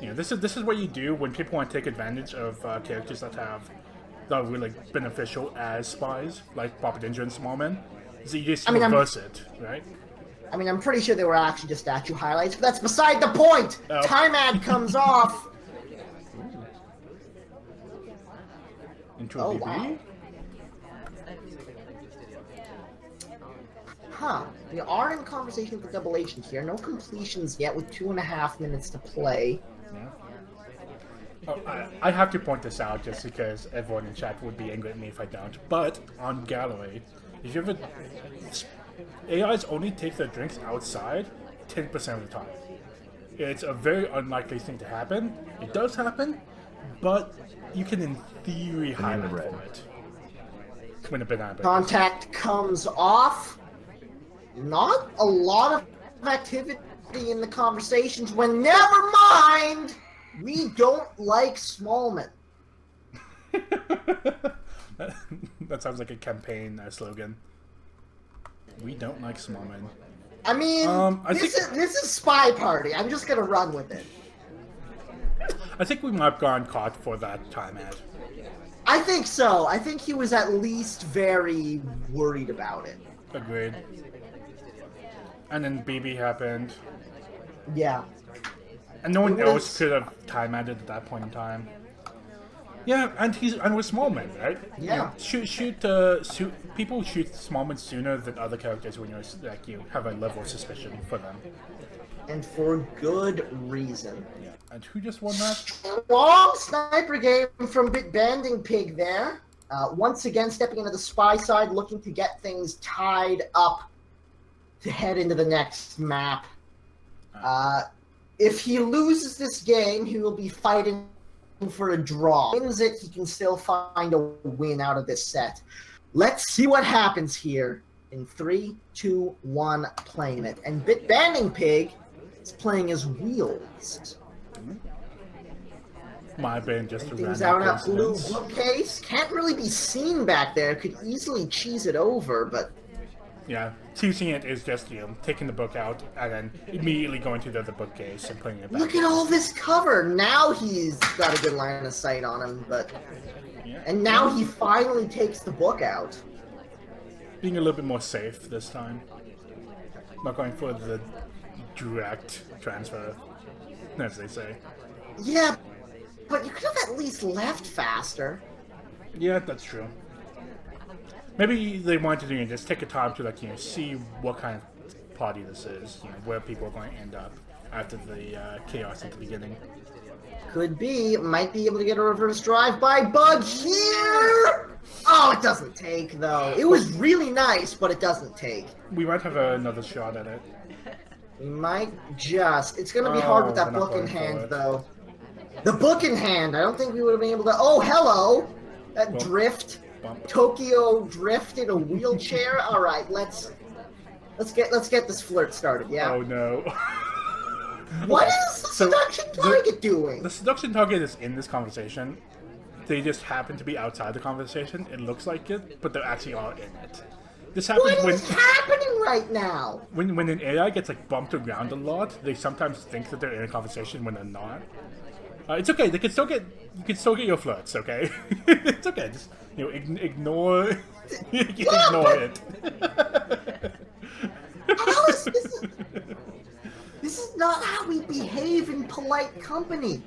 Speaker 1: You know, this is what you do when people want to take advantage of characters that are really beneficial as spies, like Papa Danger and Smallman. So you just reverse it, right?
Speaker 2: I mean, I'm pretty sure they were actually just statue highlights, but that's beside the point!
Speaker 1: Oh.
Speaker 2: Time ad comes off!
Speaker 1: Into a BB?
Speaker 2: Wow. Huh. We are in conversation with double agent here. No completions yet with 2.5 minutes to play.
Speaker 1: Yeah. Oh, I have to point this out just because everyone in chat would be angry at me if I don't. But on Gallery, if you ever... AIs only take their drinks outside 10% of the time. It's a very unlikely thing to happen. It does happen, but you can in theory highlight for it. When a banana break.
Speaker 2: Contact comes off. Not a lot of activity in the conversations when never mind, we don't like Smallman.
Speaker 1: That sounds like a campaign slogan. We don't like Smallman.
Speaker 2: I mean, this is Spy Party. I'm just gonna run with it.
Speaker 1: I think we might have gone caught for that time ad.
Speaker 2: I think so. I think he was at least very worried about it.
Speaker 1: Agreed. And then BB happened.
Speaker 2: Yeah.
Speaker 1: And no one else could have time added at that point in time. Yeah, and we're small men, right?
Speaker 2: Yeah.
Speaker 1: People shoot small men sooner than other characters when you're like you have a level of suspicion for them.
Speaker 2: And for good reason.
Speaker 1: Yeah. And who just won that?
Speaker 2: Strong sniper game from Bitbandingpig there. Once again, stepping into the spy side, looking to get things tied up to head into the next map. If he loses this game, he will be fighting for a draw. Wins it, he can still find a win out of this set. Let's see what happens here in 3, 2, 1, playing it. And Bitbandingpig is playing as Wheels.
Speaker 1: My brain just
Speaker 2: Things out at blue bookcase. Can't really be seen back there. Could easily cheese it over, but
Speaker 1: yeah, choosing it is just taking the book out and then immediately going to the other bookcase and putting it back.
Speaker 2: look at all this cover. Now he's got a good line of sight on him, but and now he finally takes the book out.
Speaker 1: Being a little bit more safe this time. Not going for the direct transfer, as they say.
Speaker 2: Yeah, but you could have at least left faster.
Speaker 1: Yeah, that's true. Maybe they wanted to just take a time to see what kind of party this is, where people are going to end up after the chaos at the beginning.
Speaker 2: Could be. Might be able to get a reverse drive-by bug here! Oh, it doesn't take, though. It was really nice, but it doesn't take.
Speaker 1: We might have another shot at it.
Speaker 2: We might just. It's going to be hard with that book in hand, though. The book in hand. I don't think we would have been able to. Oh, hello! That drift.
Speaker 1: Bump.
Speaker 2: Tokyo drift in a wheelchair. All right, let's get this flirt started. Yeah.
Speaker 1: Oh no.
Speaker 2: What is the seduction target doing?
Speaker 1: The seduction target is in this conversation. They just happen to be outside the conversation. It looks like it, but they actually are in it. This happens
Speaker 2: What is happening right now?
Speaker 1: when an AI gets bumped around a lot. They sometimes think that they're in a conversation when they're not. It's okay. You can still get your flirts. Okay, it's okay. Just ignore ignore it.
Speaker 2: Alice, this is not how we behave in polite company.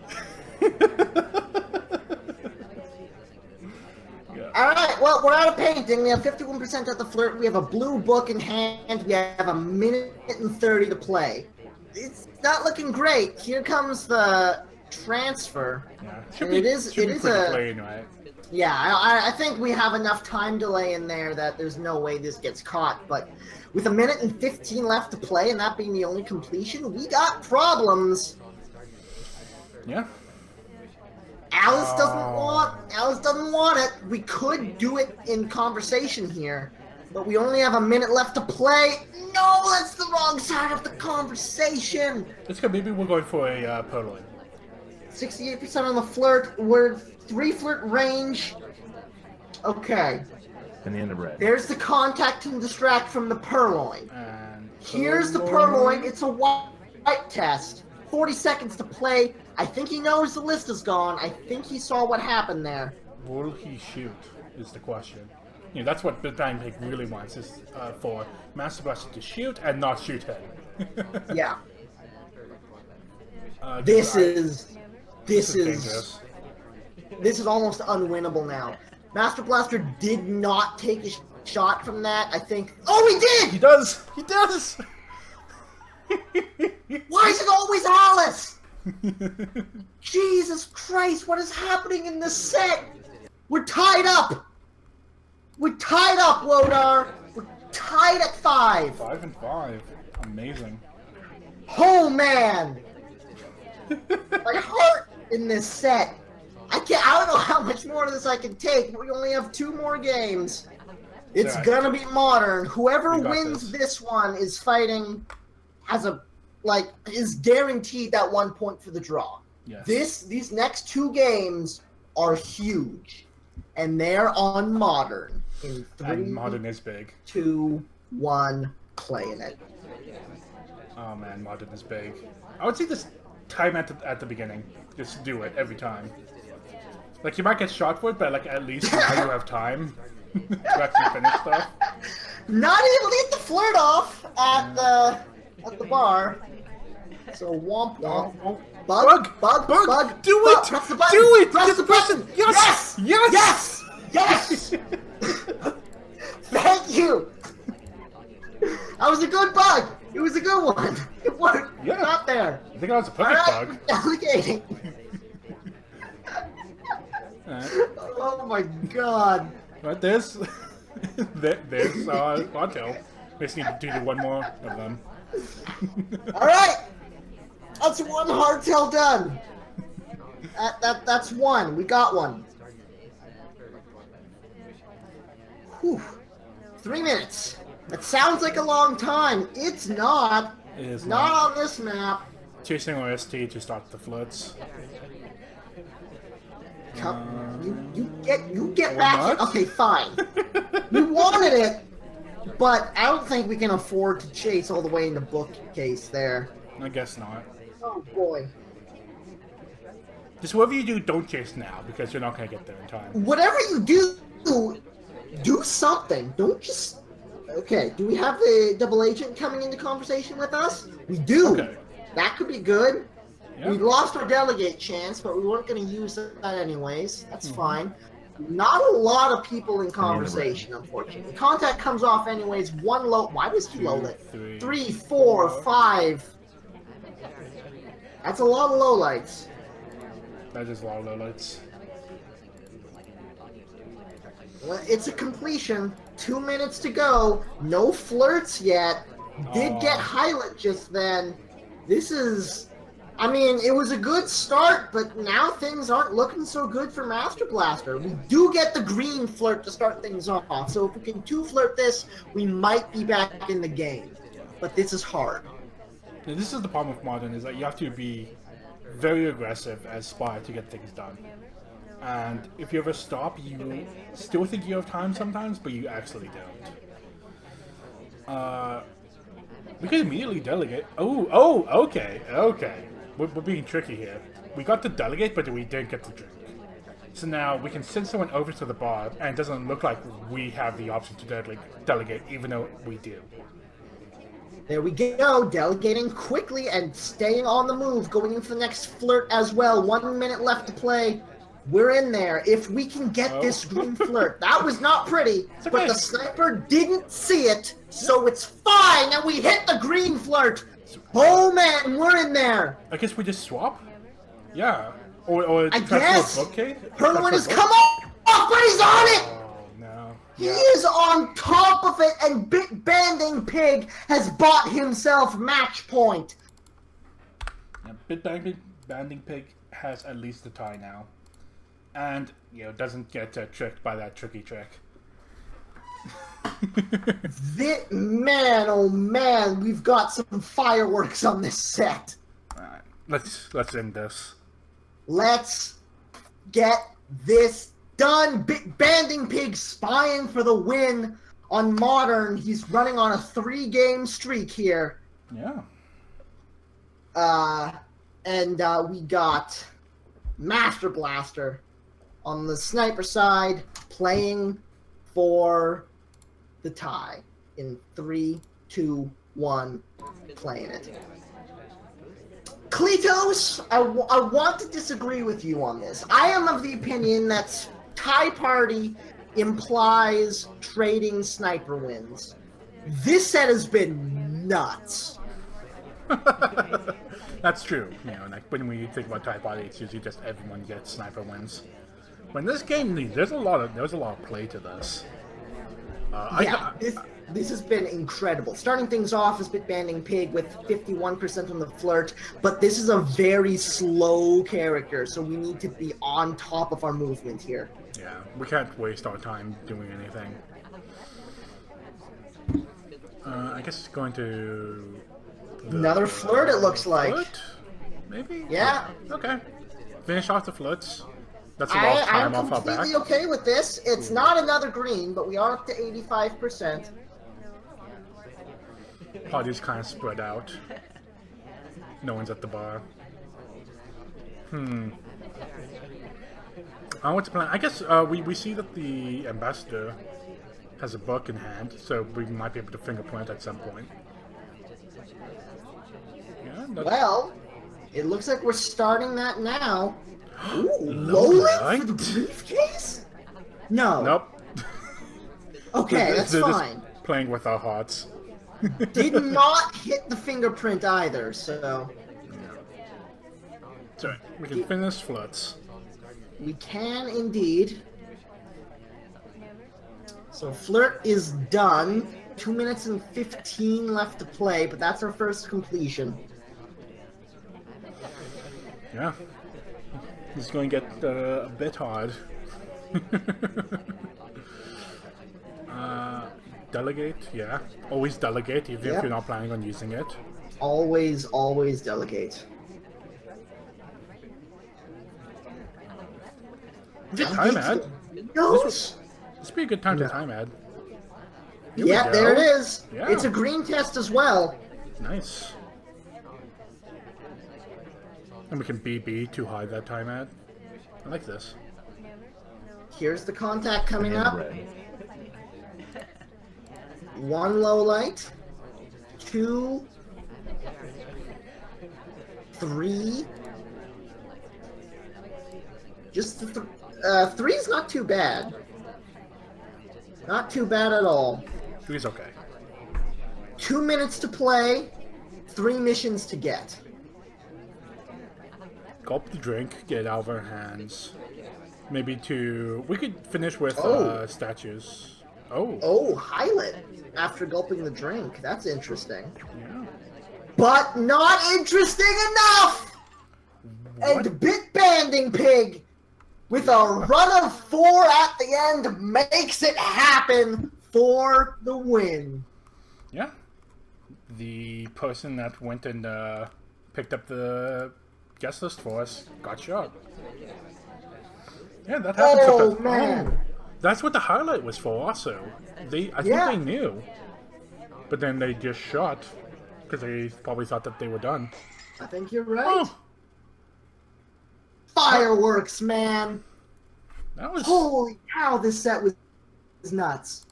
Speaker 2: All right, well, we're out of painting. We have 51% at the flirt. We have a blue book in hand. We have a minute and 30 to play. It's not looking great. Here comes the transfer.
Speaker 1: Yeah,
Speaker 2: It is a
Speaker 1: plain, right?
Speaker 2: Yeah, I think we have enough time delay in there that there's no way this gets caught. But with a minute and 15 left to play, and that being the only completion, we got problems.
Speaker 1: Yeah.
Speaker 2: Alice doesn't want it. We could do it in conversation here, but we only have a minute left to play. No, that's the wrong side of the conversation.
Speaker 1: Let's go. Maybe we're going for a purloin.
Speaker 2: 68% on the flirt. We're 3 flirt range. Okay.
Speaker 3: And the end of red.
Speaker 2: There's the contact and distract from the purloin.
Speaker 1: And
Speaker 2: Here's the purloin. It's a white test. 40 seconds to play. I think he knows the list is gone. I think he saw what happened there.
Speaker 1: Will he shoot? Is the question. That's what Bitbandingpig really wants, is for Mastrblastr to shoot and not shoot him.
Speaker 2: Yeah.
Speaker 1: This
Speaker 2: This
Speaker 1: dangerous.
Speaker 2: is almost unwinnable now. Mastrblastr did not take a shot from that. I think. Oh, he did!
Speaker 1: He does! He does!
Speaker 2: Why is it always Alice? Jesus Christ, what is happening in this set? We're tied up! We're tied up, Wodar! We're tied at 5!
Speaker 1: 5 and 5. Amazing.
Speaker 2: Oh, man! My heart in this set. I don't know how much more of this I can take. We only have 2 more games. It's gonna be modern. Whoever wins this one is fighting is guaranteed that 1 point for the draw.
Speaker 1: Yes.
Speaker 2: These next 2 games are huge. And they're on modern. In 3,
Speaker 1: And modern is big.
Speaker 2: 2, 1, playing it.
Speaker 1: Oh man, modern is big. I would say this time at the beginning. Just do it every time. You might get shot for it, but at least now you have time to actually finish stuff.
Speaker 2: Not able to get the flirt off at the bar. So womp womp.
Speaker 1: Oh,
Speaker 2: Bug.
Speaker 1: Do
Speaker 2: bug.
Speaker 1: it!
Speaker 2: Press the button.
Speaker 1: Do it!
Speaker 2: Press the button.
Speaker 1: Yes!
Speaker 2: Yes! Yes! Thank you! That was a good bug! It was a good one! It worked!
Speaker 1: Yeah.
Speaker 2: Got there!
Speaker 1: I think that was a perfect bug.
Speaker 2: Delegating!
Speaker 1: Alright.
Speaker 2: Oh my god!
Speaker 1: But there's Hardtail. We just need to do one more of them.
Speaker 2: Alright! That's one hardtail done! That's one. We got one. Whew. 3 minutes. That sounds like a long time. It's not.
Speaker 1: It is
Speaker 2: not on this map.
Speaker 1: Chasing OST to start the floods.
Speaker 2: You get back.
Speaker 1: not?
Speaker 2: Okay, fine. You wanted it, but I don't think we can afford to chase all the way into bookcase there.
Speaker 1: I guess not.
Speaker 2: Oh boy.
Speaker 1: Just whatever you do, don't chase now because you're not gonna get there in time.
Speaker 2: Whatever you do something. Don't just. Okay, do we have the double agent coming into conversation with us? We do.
Speaker 1: Okay.
Speaker 2: That could be good.
Speaker 1: Yeah.
Speaker 2: We lost our delegate chance, but we weren't going to use that anyways. That's fine. Not a lot of people in conversation, unfortunately. Contact comes off anyways. One low. Why was he low lit? 3, 4, 5. That's a lot of low lights.
Speaker 1: That is a lot of lowlights.
Speaker 2: Well, it's a completion. 2 minutes to go. No flirts yet. Did get highlight just then. This is... I mean, it was a good start, but now things aren't looking so good for Mastrblastr. We do get the green flirt to start things off, so if we can 2-flirt this, we might be back in the game. But this is hard.
Speaker 1: Now, this is the problem with Modern, is that you have to be very aggressive as Spy to get things done. And if you ever stop, you still think you have time sometimes, but you actually don't. We could immediately delegate. Oh, okay. We're being tricky here. We got the delegate, but we didn't get the drink. So now we can send someone over to the bar, and it doesn't look like we have the option to delegate, even though we do.
Speaker 2: There we go, delegating quickly and staying on the move, going in for the next flirt as well. 1 minute left to play. We're in there. If we can get this green flirt. That was not pretty,
Speaker 1: okay.
Speaker 2: But the sniper didn't see it, so it's fine, and we hit the green flirt. Oh man, we're in there.
Speaker 1: I guess we just swap? Yeah. Or
Speaker 2: I guess.
Speaker 1: bookcase?
Speaker 2: Herman has come off, but he's on it!
Speaker 1: Oh, no.
Speaker 2: He is on top of it, and Bitbandingpig has bought himself match point.
Speaker 1: Yeah, Bitbandingpig has at least a tie now. And, doesn't get tricked by that tricky trick.
Speaker 2: Man, oh man, we've got some fireworks on this set.
Speaker 1: Alright, let's end this.
Speaker 2: Let's get this done. Bitbandingpig spying for the win on Modern. He's running on a 3-game streak here.
Speaker 1: Yeah.
Speaker 2: And we got Mastrblastr on the sniper side playing for the tie in 3, 2, 1, playing it. Kletos, I want to disagree with you on this. I am of the opinion that tie party implies trading sniper wins. This set has been nuts.
Speaker 1: That's true. Like when we think about tie party, it's usually just everyone gets sniper wins. When this game, there's a lot of play to this.
Speaker 2: This has been incredible. Starting things off is Bitbandingpig with 51% on the flirt, but this is a very slow character, so we need to be on top of our movement here.
Speaker 1: Yeah, we can't waste our time doing anything. I guess going to...
Speaker 2: Another flirt, it looks like.
Speaker 1: Flirt? Maybe?
Speaker 2: Yeah.
Speaker 1: Okay. Finish off the flirts. That's a lot of time off our back.
Speaker 2: I'm completely okay with this. It's not another green, but we are up to 85%.
Speaker 1: Party's kind of spread out. No one's at the bar. I don't know what to plan. I guess we see that the ambassador has a book in hand, so we might be able to fingerprint at some point. Yeah,
Speaker 2: Well, it looks like we're starting that now. Ooh,
Speaker 1: Low
Speaker 2: Lowlight
Speaker 1: light?
Speaker 2: for the briefcase? No.
Speaker 1: Nope.
Speaker 2: Okay, that's
Speaker 1: They're just
Speaker 2: fine.
Speaker 1: playing with our hearts.
Speaker 2: Did not hit the fingerprint either, so
Speaker 1: Sorry, we can finish flirts.
Speaker 2: we can indeed. So flirt is done. 2 minutes and 15 left to play, but that's our first completion.
Speaker 1: Yeah. It's going to get a bit hard. Delegate, yeah. Always delegate, even if
Speaker 2: Yep.
Speaker 1: you're not planning on using it.
Speaker 2: Always, always delegate.
Speaker 1: Good time ad.
Speaker 2: Goes.
Speaker 1: This would be a good time
Speaker 2: No.
Speaker 1: to time ad. Here we
Speaker 2: Yeah,
Speaker 1: go.
Speaker 2: there it is.
Speaker 1: Yeah.
Speaker 2: It's a green test as well.
Speaker 1: Nice. And we can BB to hide that time ad. I like this.
Speaker 2: Here's the contact coming
Speaker 3: And
Speaker 2: up.
Speaker 3: red.
Speaker 2: 1 low light. 2. 3. Just the 3's not too bad. Not too bad at all.
Speaker 1: He's okay.
Speaker 2: 2 minutes to play. 3 missions to get.
Speaker 1: Gulp the drink, get it out of our hands. Maybe we could finish with
Speaker 2: Oh.
Speaker 1: statues. Oh.
Speaker 2: Oh, Highlight after gulping the drink. That's interesting.
Speaker 1: Yeah.
Speaker 2: But not interesting enough!
Speaker 1: What?
Speaker 2: And Bitbandingpig, with a run of 4 at the end, makes it happen for the win.
Speaker 1: Yeah. The person that went and picked up the guest list for us got shot. Yeah, that happened.
Speaker 2: Oh, man.
Speaker 1: That's what the highlight was for also. I think
Speaker 2: Yeah.
Speaker 1: they knew. But then they just shot. Because they probably thought that they were done.
Speaker 2: I think you're right.
Speaker 1: Oh,
Speaker 2: Fireworks, man.
Speaker 1: that was...
Speaker 2: Holy cow, this set was nuts.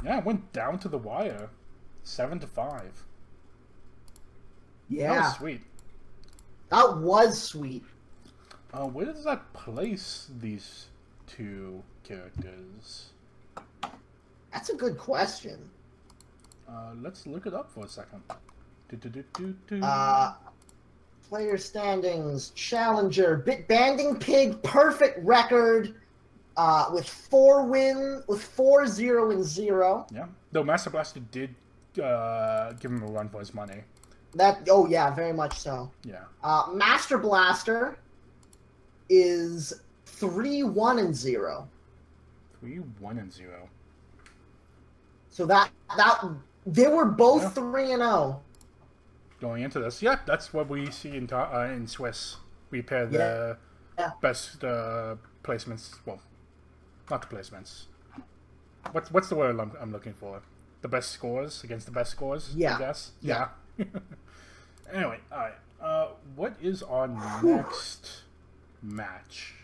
Speaker 1: Yeah, it went down to the wire. 7-5. That
Speaker 2: Yeah,
Speaker 1: was sweet.
Speaker 2: that was sweet.
Speaker 1: Where does that place these two characters?
Speaker 2: That's a good question.
Speaker 1: Let's look it up for a second.
Speaker 2: Player standings, Challenger, Bitbandingpig, perfect record, with 4-0 and 0.
Speaker 1: Yeah. Though Mastrblastr did give him a run for his money.
Speaker 2: Oh yeah, very much so.
Speaker 1: Yeah.
Speaker 2: Mastrblastr is 3-1 and 0.
Speaker 1: 3-1 and 0.
Speaker 2: So that they were both
Speaker 1: Yeah.
Speaker 2: 3-0.
Speaker 1: Going into this, yeah, that's what we see in Swiss. We pair the
Speaker 2: Yeah.
Speaker 1: best placements. Well, not the placements. What's the word I'm looking for? The best scores against the best scores.
Speaker 2: Yeah.
Speaker 1: I guess.
Speaker 2: Yeah.
Speaker 1: Anyway, all right. What is our next match?